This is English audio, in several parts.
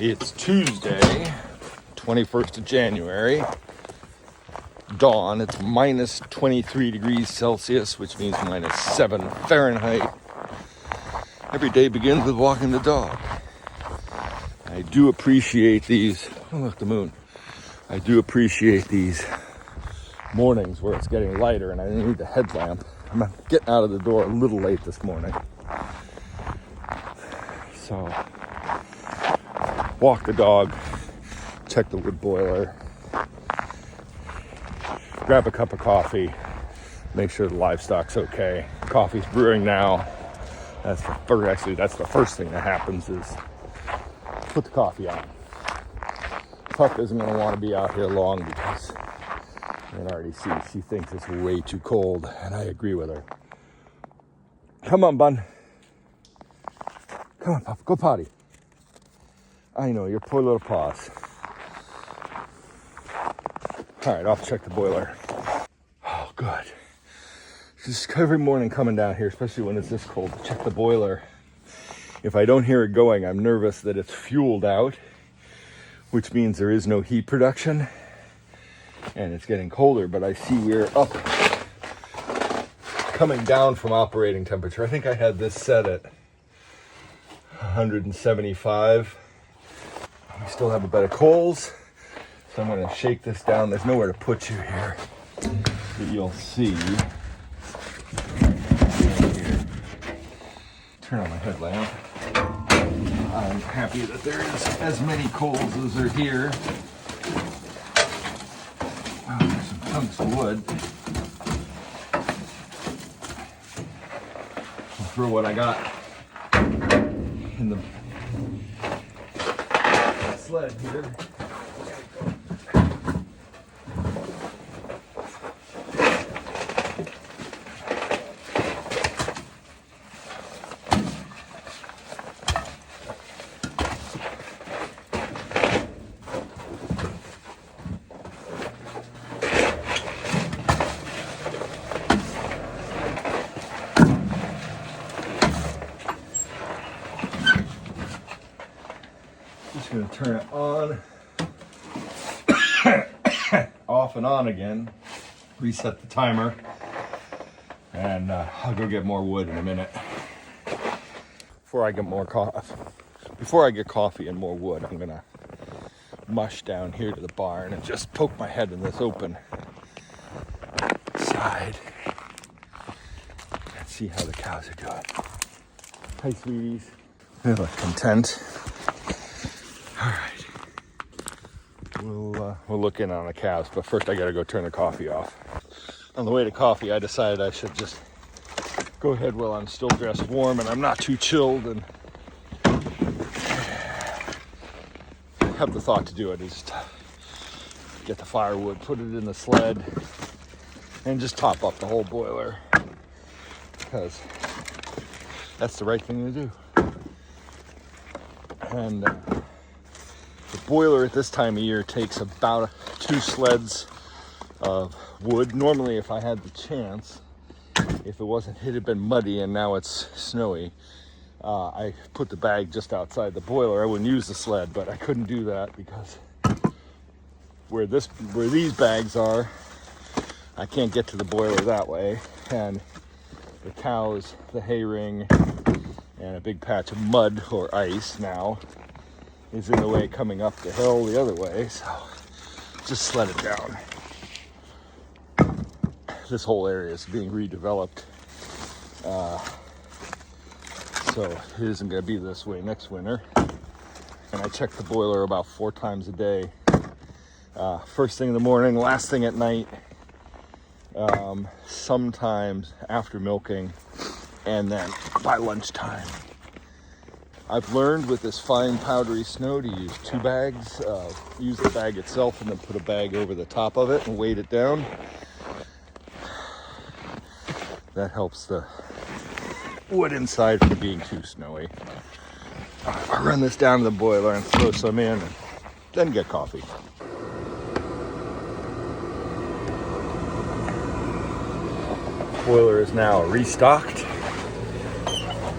It's Tuesday, 21st of January. Dawn. It's minus 23 degrees Celsius, which means minus 7 Fahrenheit. Every day begins with walking the dog. I do appreciate these. Oh, look, the moon. I do appreciate these mornings where it's getting lighter and I need the headlamp. I'm getting out of the door a little late this morning. So, walk the dog, check the wood boiler, grab a cup of coffee, make sure the livestock's okay. Coffee's brewing now. That's the first thing that happens is put the coffee on. Pup isn't going to want to be out here long because you can already see she thinks it's way too cold, and I agree with her. Come on, bun. Come on, Pup, go potty. I know, your poor little paws. All right, I'll check the boiler. Oh, good. Just every morning coming down here, especially when it's this cold, to check the boiler. If I don't hear it going, I'm nervous that it's fueled out, which means there is no heat production, and it's getting colder, but I see we're up, coming down from operating temperature. I think I had this set at 175. We still have a bed of coals, so I'm going to shake this down. There's nowhere to put you here, but you'll see. Here. Turn on my headlamp. I'm happy that there is as many coals as are here. Wow, there's some chunks of wood. I'll throw what I got in the sled here. Just going to turn it on, off and on again, reset the timer, and I'll go get more wood in a minute. Before I get coffee and more wood, I'm going to mush down here to the barn and just poke my head in this open side and see how the cows are doing. Hi, sweeties. They look content. All right, we'll look in on the cows, but first I gotta go turn the coffee off. On the way to coffee, I decided I should just go ahead while I'm still dressed warm and I'm not too chilled, and have the thought to do it is to get the firewood, put it in the sled, and just top up the whole boiler, because that's the right thing to do. And the boiler at this time of year takes about 2 sleds of wood. Normally, if I had the chance, if it had been muddy and now it's snowy, I put the bag just outside the boiler. I wouldn't use the sled, but I couldn't do that because where these bags are, I can't get to the boiler that way. And the cows, the hay ring, and a big patch of mud or ice now is in the way coming up the hill the other way, so just sled it down. This whole area is being redeveloped, so it isn't going to be this way next winter. And I check the boiler about 4 times a day. First thing in the morning, last thing at night, sometimes after milking, and then by lunchtime. I've learned with this fine powdery snow to use 2 bags. Use the bag itself and then put a bag over the top of it and weight it down. That helps the wood inside from being too snowy. I'll run this down to the boiler and throw some in and then get coffee. Boiler is now restocked,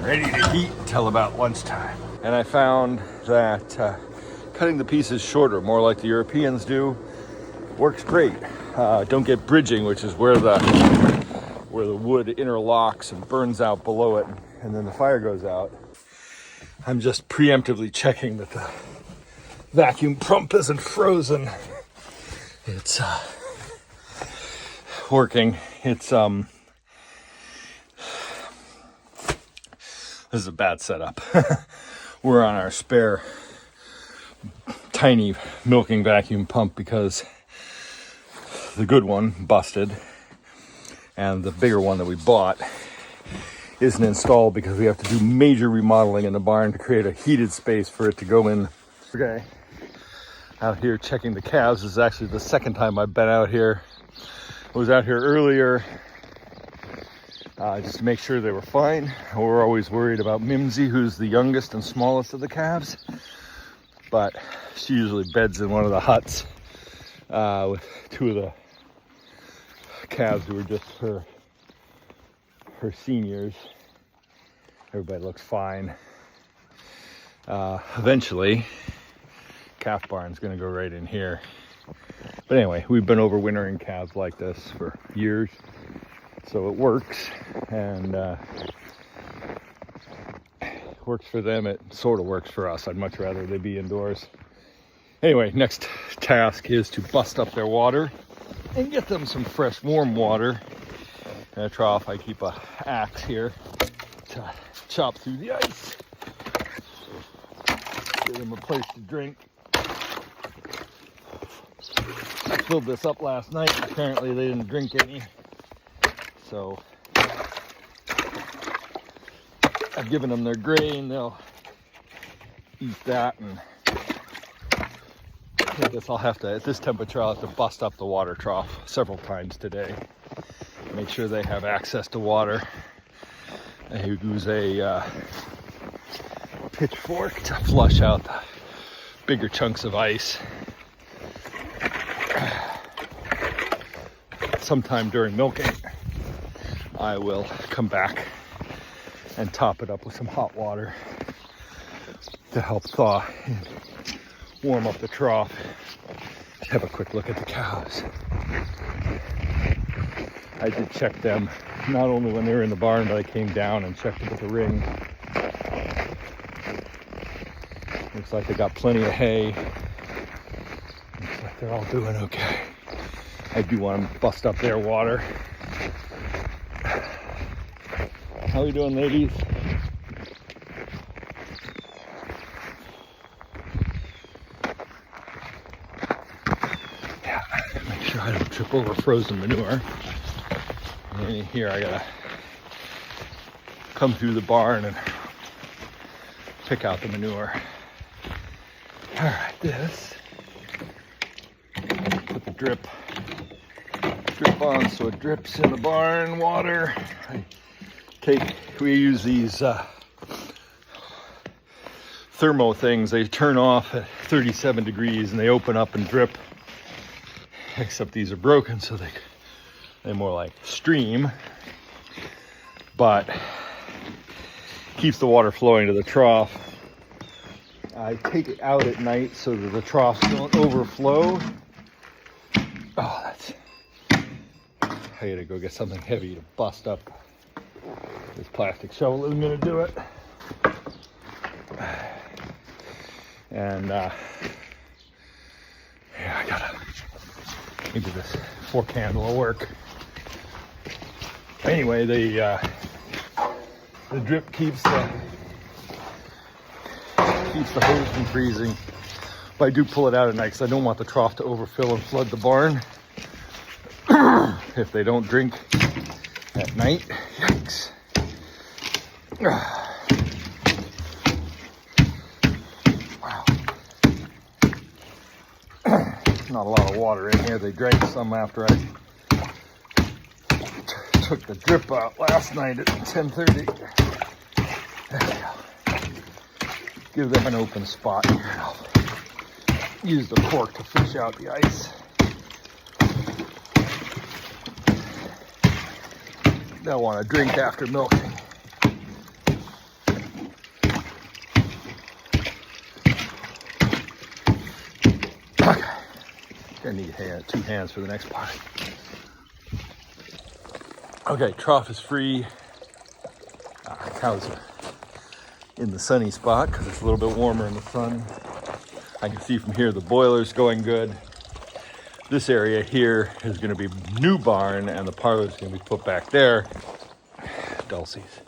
ready to heat until about lunchtime. And I found that cutting the pieces shorter, more like the Europeans do, works great. Don't get bridging, which is where the wood interlocks and burns out below it, and then the fire goes out. I'm just preemptively checking that the vacuum pump isn't frozen. It's working. It's this is a bad setup. We're on our spare tiny milking vacuum pump because the good one busted, and the bigger one that we bought isn't installed because we have to do major remodeling in the barn to create a heated space for it to go in. Okay, out here checking the calves. This is actually the second time I've been out here. I was out here earlier just to make sure they were fine. We're always worried about Mimsy, who's the youngest and smallest of the calves, but she usually beds in one of the huts with two of the calves who are just her seniors. Everybody looks fine. Eventually, calf barn's gonna go right in here. But anyway, we've been overwintering calves like this for years, so it works, and works for them. It sort of works for us. I'd much rather they be indoors. Anyway, next task is to bust up their water and get them some fresh, warm water. In a trough, I keep a axe here to chop through the ice. Give them a place to drink. I filled this up last night. Apparently they didn't drink any. So I've given them their grain. They'll eat that, and I guess I'll have to, at this temperature, I'll have to bust up the water trough several times today. Make sure they have access to water. I use a pitchfork to flush out the bigger chunks of ice. Sometime during milking, I will come back and top it up with some hot water to help thaw and warm up the trough. Have a quick look at the cows. I did check them not only when they were in the barn, but I came down and checked them with the ring. Looks like they got plenty of hay. Looks like they're all doing okay. I do want to bust up their water. How are we doing, ladies? Yeah, make sure I don't trip over frozen manure. And here I gotta come through the barn and pick out the manure. All right, this. Put the drip on so it drips in the barn water. We use these thermo things. They turn off at 37 degrees and they open up and drip, except these are broken, so they're more like stream, but keeps the water flowing to the trough. I take it out at night so that the troughs don't overflow. Oh, I gotta go get something heavy to bust up. This plastic shovel isn't gonna do it. And yeah, I gotta, maybe this fork handle will work. Anyway, the drip keeps the hose from freezing. But I do pull it out at night because I don't want the trough to overfill and flood the barn. If they don't drink at night, yikes. Wow. Not a lot of water in here. They drank some after I took the drip out last night at 10:30. There we go. Give them an open spot here. I'll use the fork to fish out the ice. They'll want to drink after milking. Gonna need two hands for the next part. Okay, trough is free. Cows are in the sunny spot because it's a little bit warmer in the sun. I can see from here the boiler's going good. This area here is going to be new barn, and the parlor is going to be put back there. Dulcie's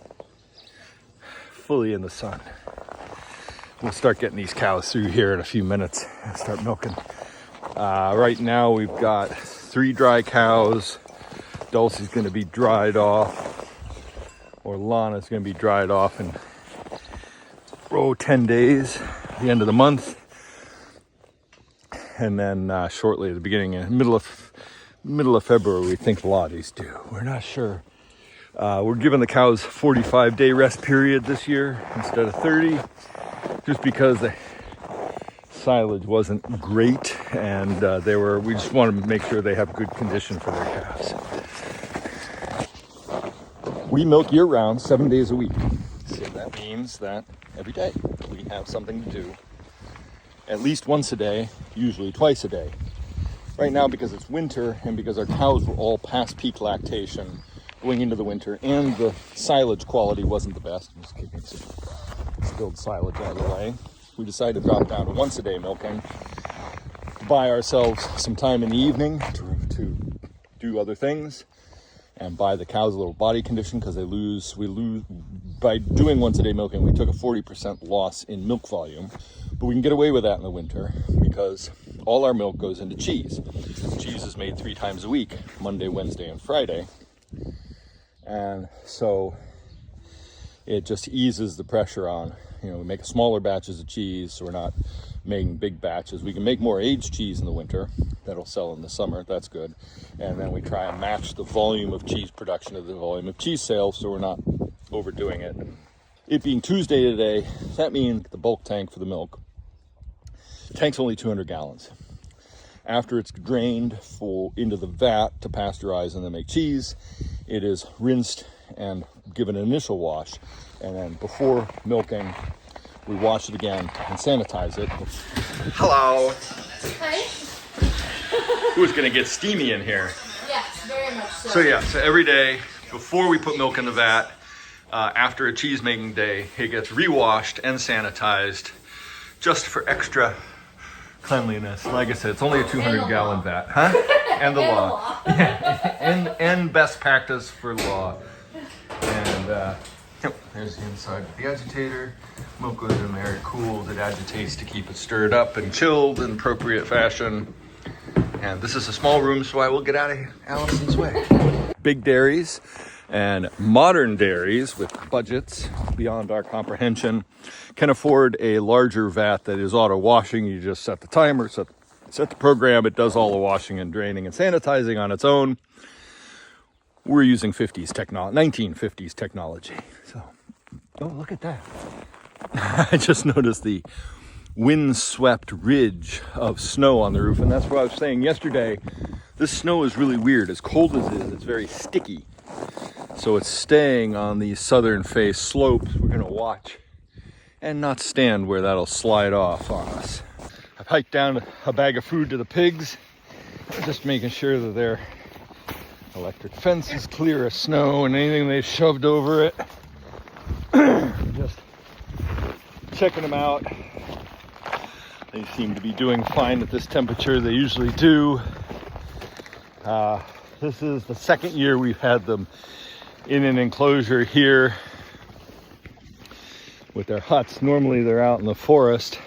fully in the sun. We'll start getting these cows through here in a few minutes and start milking. Right now we've got 3 dry cows. Dulcie's going to be dried off, or Lana's going to be dried off in 10 days, the end of the month. And then shortly at the beginning, middle of February, we think Lottie's due. We're not sure. We're giving the cows 45-day rest period this year instead of 30, just because the silage wasn't great, and we just wanted to make sure they have good condition for their calves. We milk year-round, 7 days a week. So that means that every day we have something to do. At least once a day, usually twice a day. Right now, because it's winter and because our cows were all past peak lactation going into the winter, and the silage quality wasn't the best, I'm just kicking some spilled silage out of the way, we decided to drop down to once a day milking, to buy ourselves some time in the evening to do other things, and buy the cows a little body condition, because we lose, by doing once a day milking, we took a 40% loss in milk volume. But we can get away with that in the winter because all our milk goes into cheese. Cheese is made 3 times a week, Monday, Wednesday, and Friday. And so it just eases the pressure on, we make smaller batches of cheese, so we're not making big batches. We can make more aged cheese in the winter. That'll sell in the summer, that's good. And then we try and match the volume of cheese production to the volume of cheese sales, so we're not overdoing it. It being Tuesday today, that means the bulk tank for the milk. Tank's only 200 gallons. After it's drained into the vat to pasteurize and then make cheese, it is rinsed and given an initial wash. And then before milking, we wash it again and sanitize it. Hello. Hi. Who's gonna get steamy in here? Yes, very much so. So every day before we put milk in the vat, after a cheese making day, it gets re-washed and sanitized just for extra cleanliness. Like I said, it's only a 200-gallon vat, huh? And the law. Yeah. And best practice for law. And there's the inside of the agitator. Milk goes in there, it cools, it agitates to keep it stirred up and chilled in appropriate fashion. And this is a small room, so I will get out of Allison's way. Big dairies and modern dairies with budgets beyond our comprehension can afford a larger vat that is auto washing. You just set the timer, set the program, it does all the washing and draining and sanitizing on its own. We're using 1950s technology. So, look at that. I just noticed the wind-swept ridge of snow on the roof, and that's what I was saying yesterday. This snow is really weird. As cold as it is, it's very sticky. So it's staying on these southern face slopes. We're gonna watch and not stand where that'll slide off on us. I've hiked down a bag of food to the pigs, just making sure that their electric fence is clear of snow and anything they shoved over it. Just checking them out. They seem to be doing fine at this temperature. They usually do. This is the second year we've had them in an enclosure here with their huts. Normally they're out in the forest,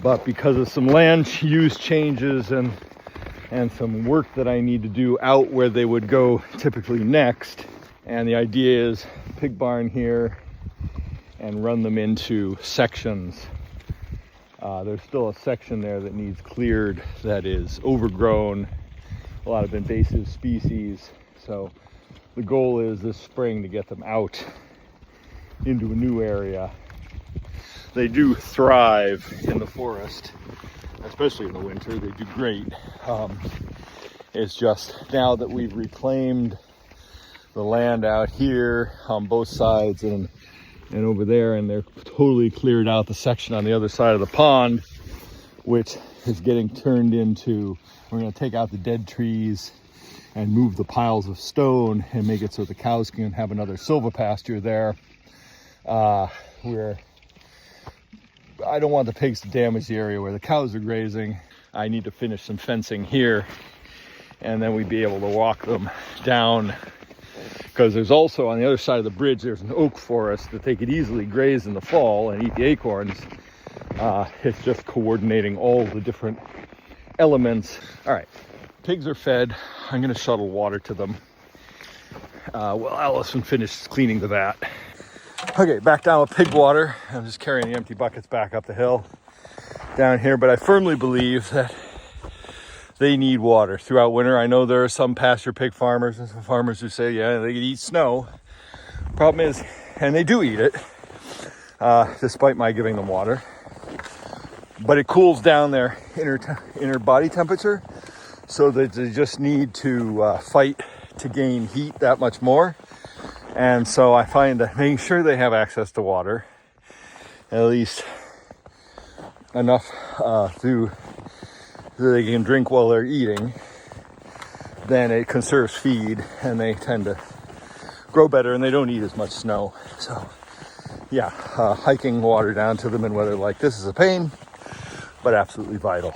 but because of some land use changes and some work that I need to do out where they would go typically next, and the idea is pig barn here and run them into sections. There's still a section there that needs cleared that is overgrown, a lot of invasive species. So the goal is this spring to get them out into a new area. They do thrive in the forest, especially in the winter. They do great. It's just now that we've reclaimed the land out here on both sides and over there, and they're totally cleared out the section on the other side of the pond, which is getting turned into, we're going to take out the dead trees and move the piles of stone and make it so the cows can have another silvopasture there. Where I don't want the pigs to damage the area where the cows are grazing. I need to finish some fencing here, and then we'd be able to walk them down, because there's also on the other side of the bridge, there's an oak forest that they could easily graze in the fall and eat the acorns. It's just coordinating all the different elements. All right, pigs are fed. I'm going to shuttle water to them while Allison finishes cleaning the vat. Okay, back down with pig water. I'm just carrying the empty buckets back up the hill down here, but I firmly believe that they need water throughout winter. I know there are some pasture pig farmers and some farmers who say, yeah, they can eat snow. Problem is, and they do eat it, despite my giving them water, but it cools down their inner body temperature, so that they just need to fight to gain heat that much more. And so I find that making sure they have access to water, at least enough so they can drink while they're eating, then it conserves feed and they tend to grow better and they don't eat as much snow. So yeah, hiking water down to them in weather like this is a pain, but absolutely vital.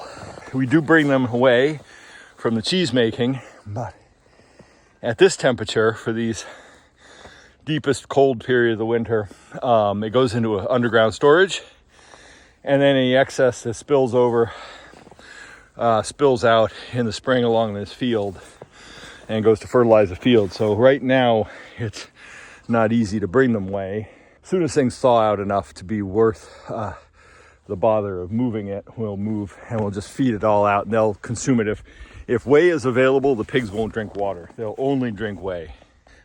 We do bring them away from the cheese making, but at this temperature for these deepest cold period of the winter, it goes into an underground storage, and then any excess that spills out in the spring along this field and goes to fertilize the field. So right now it's not easy to bring them away. As soon as things thaw out enough to be worth the bother of moving it, we'll move and we'll just feed it all out and they'll consume it. If whey is available, the pigs won't drink water. They'll only drink whey.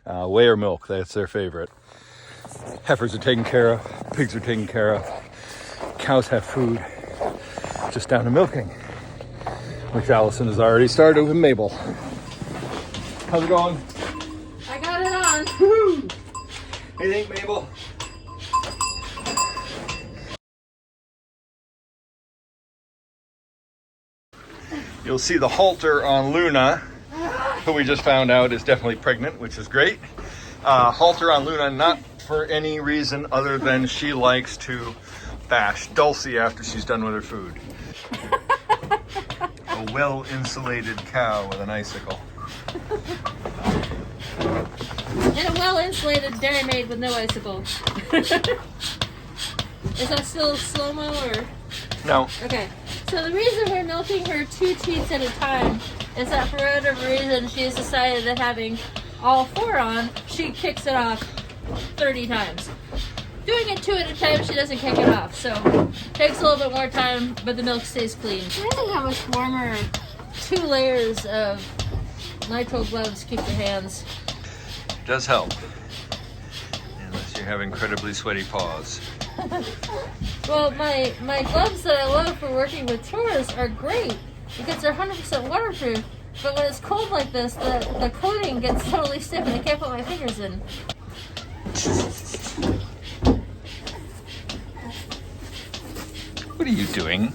Whey or milk, that's their favorite. Heifers are taken care of, pigs are taken care of, cows have food, just down to milking, which Allison has already started with Mabel. How's it going? I got it on. Woo! What do you think, Mabel? You'll see the halter on Luna, who we just found out is definitely pregnant, which is great. Halter on Luna, not for any reason other than she likes to bash Dulcie after she's done with her food. A well-insulated cow with an icicle. And a well-insulated dairy maid with no icicle. Is that still slow-mo or? No. Okay. So the reason we're milking her 2 teats at a time is that for whatever reason she's decided that having all 4 on, she kicks it off 30 times. Doing it 2 at a time, she doesn't kick it off. So takes a little bit more time, but the milk stays clean. Imagine how much warmer 2 layers of nitrile gloves keep your hands. Does help. Unless you have incredibly sweaty paws. Well, my gloves that I love for working with chores are great because they're 100% waterproof. But when it's cold like this, the coating gets totally stiff and I can't put my fingers in. What are you doing?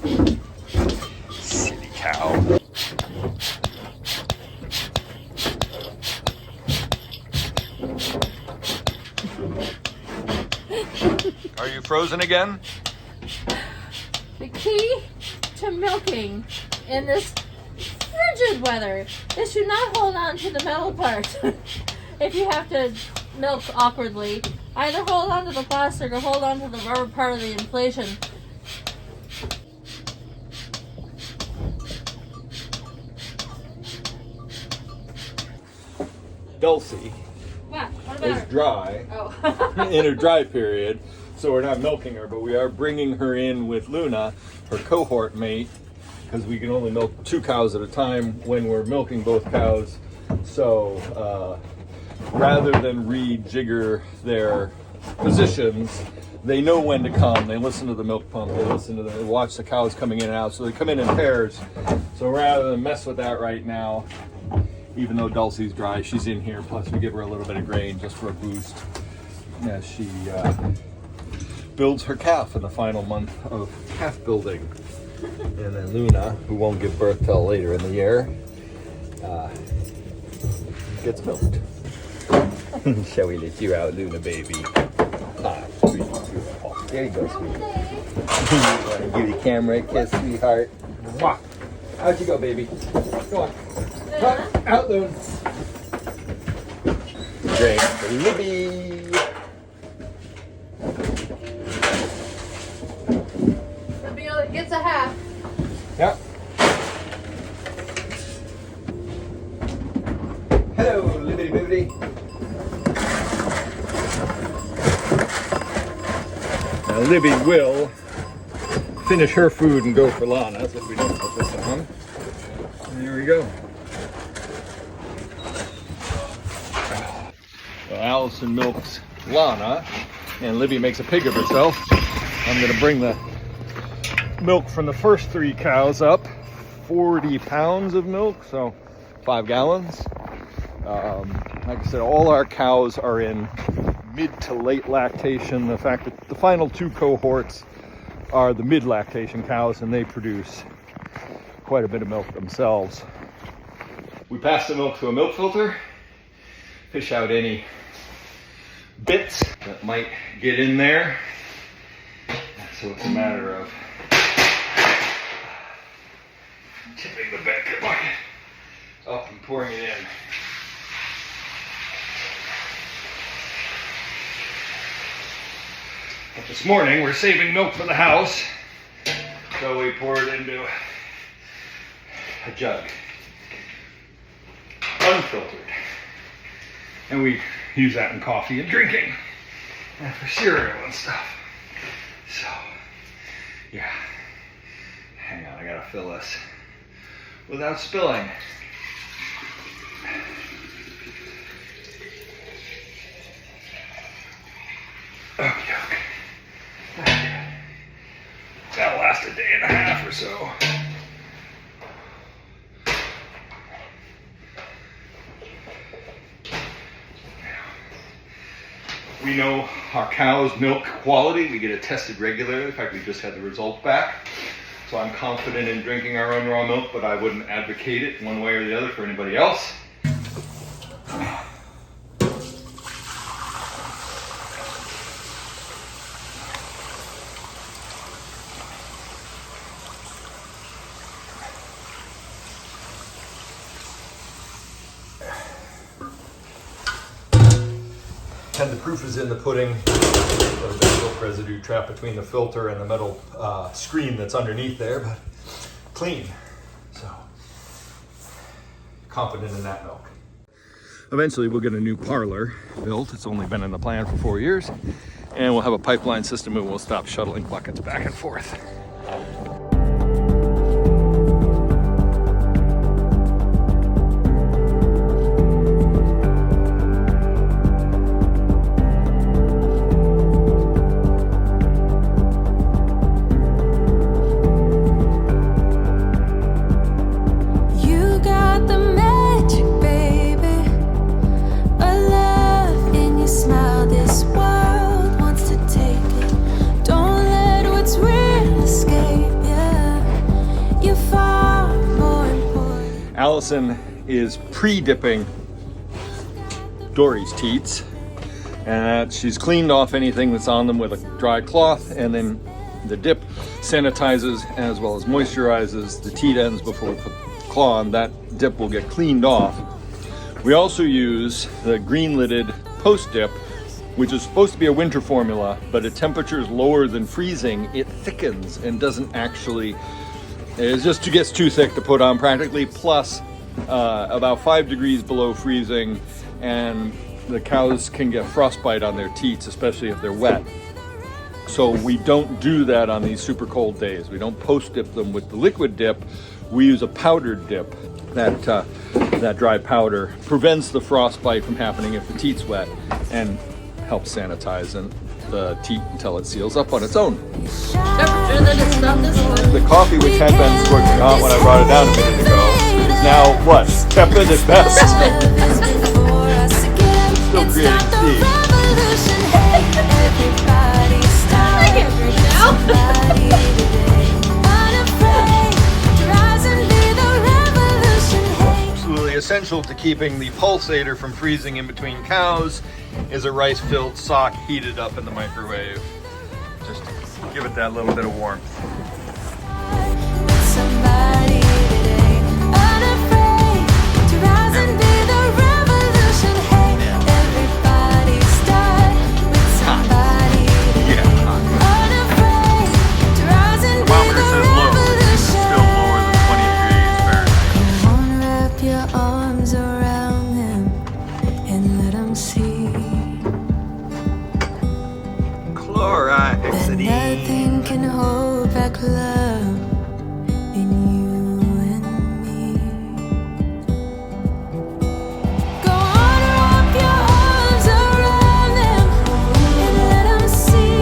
Silly cow. Are you frozen again? The key to milking in this frigid weather is to not hold on to the metal part. If you have to milk awkwardly, either hold on to the plastic or hold on to the rubber part of the inflation. Dulcie What about is her? dry Oh. in her dry period, so we're not milking her, but we are bringing her in with Luna, her cohort mate, because we can only milk 2 cows at a time when we're milking both cows. So rather than rejigger their positions, they know when to come. They listen to the milk pump. They watch the cows coming in and out. So they come in pairs. So rather than mess with that right now, even though Dulcie's dry, she's in here. Plus we give her a little bit of grain just for a boost as she builds her calf in the final month of calf building. And then Luna, who won't give birth till later in the year, gets milked. Shall we let you out, Luna baby? Ah, sweet. Oh, there you go, sweetie. You want to give the camera a kiss, sweetheart? Mwah. Out you go, baby. Go on. Out, Luna. Drink for Libby. Libby only gets a half. Yep. Hello, Libby Bibbity. Now Libby will finish her food and go for Lana's if we don't put this on. And here we go. So Allison milks Lana, and Libby makes a pig of herself. I'm going to bring the milk from the first 3 cows up. 40 pounds of milk, so 5 gallons. Like I said, all our cows are in mid to late lactation. The fact that the final 2 cohorts are the mid lactation cows, and they produce quite a bit of milk themselves. We pass the milk to a milk filter, fish out any bits that might get in there. So it's a matter of tipping the bucket up and pouring it in. But this morning we're saving milk for the house, so we pour it into a jug, unfiltered, and we use that in coffee and drinking, and for cereal and stuff. So, yeah, hang on, I gotta fill this without spilling. Okay. That'll last a day and a half or so. We know our cow's milk quality. We get it tested regularly. In fact, we just had the results back. So I'm confident in drinking our own raw milk, but I wouldn't advocate it one way or the other for anybody else. And the proof is in the pudding. There's a bit of milk residue trapped between the filter and the metal screen that's underneath there, but clean. So, confident in that milk. Eventually we'll get a new parlor built. It's only been in the plan for 4 years. And we'll have a pipeline system and we'll stop shuttling buckets back and forth. Allison is pre-dipping Dory's teats, and she's cleaned off anything that's on them with a dry cloth, and then the dip sanitizes as well as moisturizes the teat ends before we put the claw on. That dip will get cleaned off. We also use the green-lidded post-dip, which is supposed to be a winter formula, but at temperatures lower than freezing, it thickens and doesn't actually, it just gets too thick to put on practically, plus about 5 degrees below freezing, and the cows can get frostbite on their teats, especially if they're wet. So we don't do that on these super cold days. We don't post-dip them with the liquid dip. We use a powdered dip. That dry powder prevents the frostbite from happening if the teat's wet, and helps sanitize the teat until it seals up on its own. The coffee, which had been scorching hot when I brought it down a minute ago, is now what? Tepid at best. Still creating steam. I can't breathe now. essential to keeping the pulsator from freezing in between cows is a rice-filled sock heated up in the microwave. Just give it that little bit of warmth. Somebody today, unafraid to rise and be the revolution. Hey, everybody start with somebody today. Unafraid to rise and be the revolution. Still lower than 20 degrees Fahrenheit. Come on, wrap your arms around them and let them see that nothing can hold back love in you and me. Go on, wrap your arms around them and let them see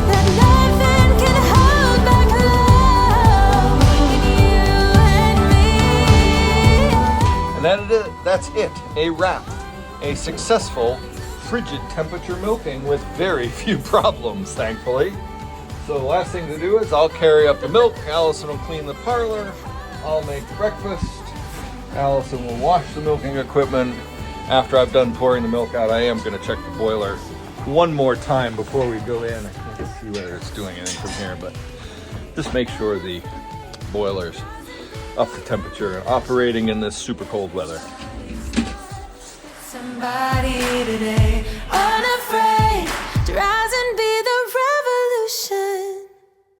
that nothing can hold back love in you and me. And that's it, a wrap. A successful frigid temperature milking with very few problems, thankfully. So the last thing to do is I'll carry up the milk, Allison will clean the parlor, I'll make breakfast, Allison will wash the milking equipment. After I've done pouring the milk out, I am going to check the boiler one more time before we go in. I can't see whether it's doing anything from here, but just make sure the boiler's up to temperature, operating in this super cold weather. Somebody today, unafraid to rise